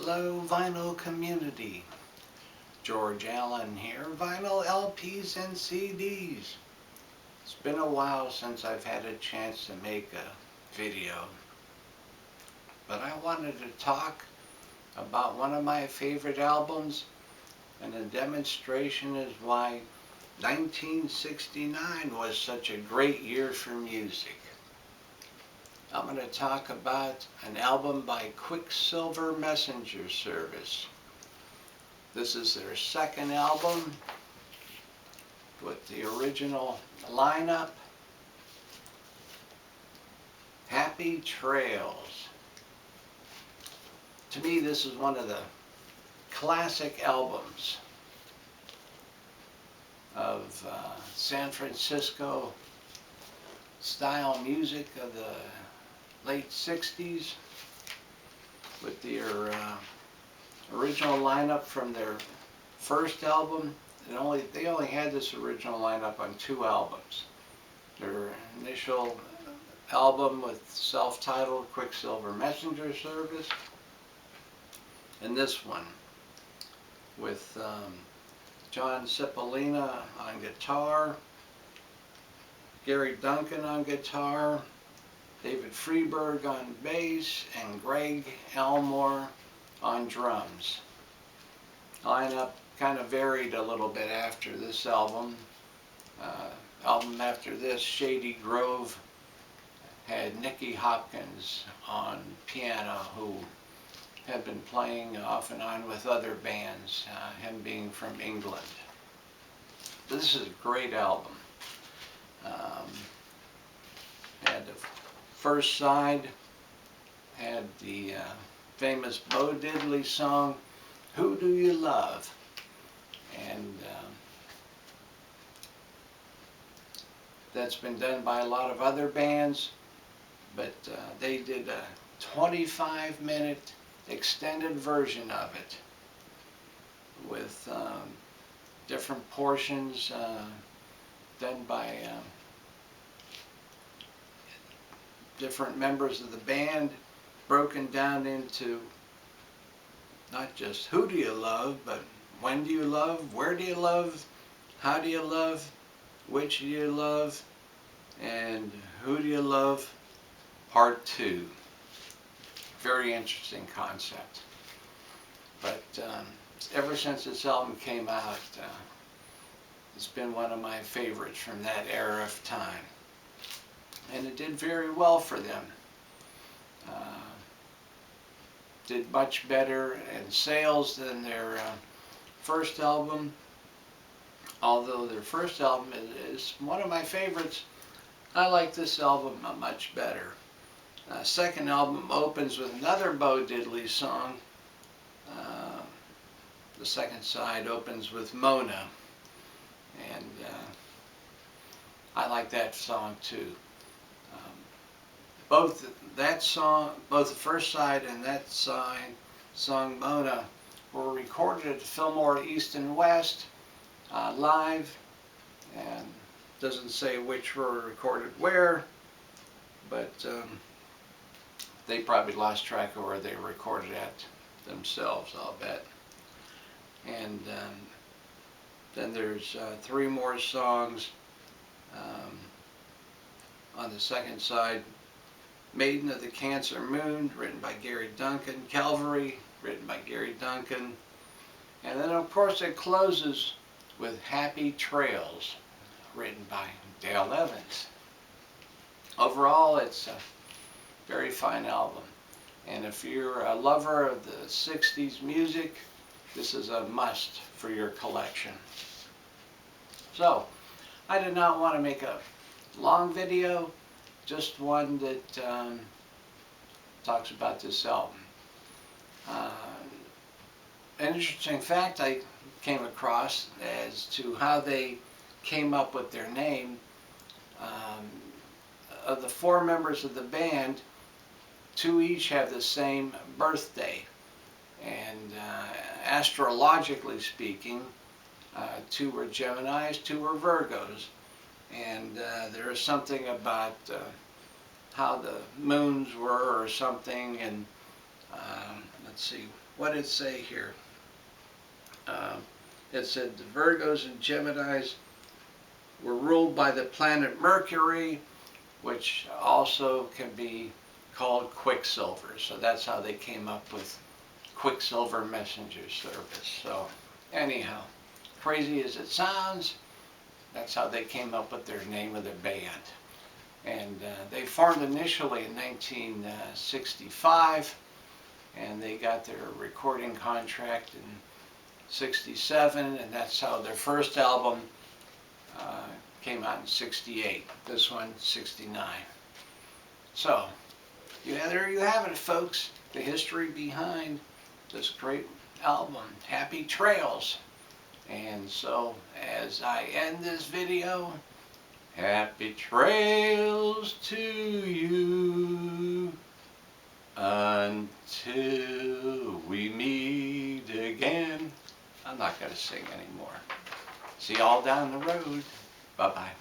Hello vinyl community, George Allen here, vinyl LPs and CDs. It's been a while since I've had a chance to make a video, but I wanted to talk about one of my favorite albums, and a demonstration is why 1969 was such a great year for music. I'm going to talk about an album by Quicksilver Messenger Services. This is their second album with the original lineup, Happy Trails. To me, this is one of the classic albums of San Francisco style music of the late 60s, with their original lineup from their first album. They only had this original lineup on 2 albums. Their initial album with self-titled Quicksilver Messenger Service, and this one with John Cipollina on guitar, Gary Duncan on guitar, David Freeberg on bass, and Greg Elmore on drums. Lineup kind of varied a little bit after this album. Album after this, Shady Grove, had Nicky Hopkins on piano, who had been playing off and on with other bands, him being from England. This is a great album. Had the first side, had the famous Bo Diddley song, Who Do You Love? And that's been done by a lot of other bands, but they did a 25-minute extended version of it with different portions done by different members of the band, broken down into not just who do you love, but when do you love, where do you love, how do you love, which do you love, and who do you love, part 2. Very interesting concept. But ever since this album came out, it's been one of my favorites from that era of time. And it did very well for them. Did much better in sales than their first album. Although their first album is one of my favorites, I like this album much better. Second album opens with another Bo Diddley song. The second side opens with Mona, and I like that song too. Both the first side and that song Mona, were recorded at Fillmore East and West live, and doesn't say which were recorded where, but they probably lost track of where they were recorded at themselves, I'll bet. And then there's 3 more songs on the second side. Maiden of the Cancer Moon, written by Gary Duncan. Calvary, written by Gary Duncan. And then of course it closes with Happy Trails, written by Dale Evans. Overall, it's a very fine album. And if you're a lover of the 60s music, this is a must for your collection. So, I did not want to make a long video, just one that talks about this album. An interesting fact I came across as to how they came up with their name. Of the 4 members of the band, 2 each have the same birthday, and astrologically speaking, 2 were Geminis, 2 were Virgos, and there is something about how the moons were or something, and let's see, what did it say here? It said the Virgos and Geminis were ruled by the planet Mercury, which also can be called Quicksilver. So that's how they came up with Quicksilver Messenger Service. So anyhow, crazy as it sounds, that's how they came up with their name of their band. And they formed initially in 1965, and they got their recording contract in 67, and that's how their first album came out in 68. This one, 69. So, there you have it, folks. The history behind this great album, Happy Trails. And so, as I end this video, happy trails to you until we meet again. I'm not going to sing anymore. See y'all down the road. Bye-bye.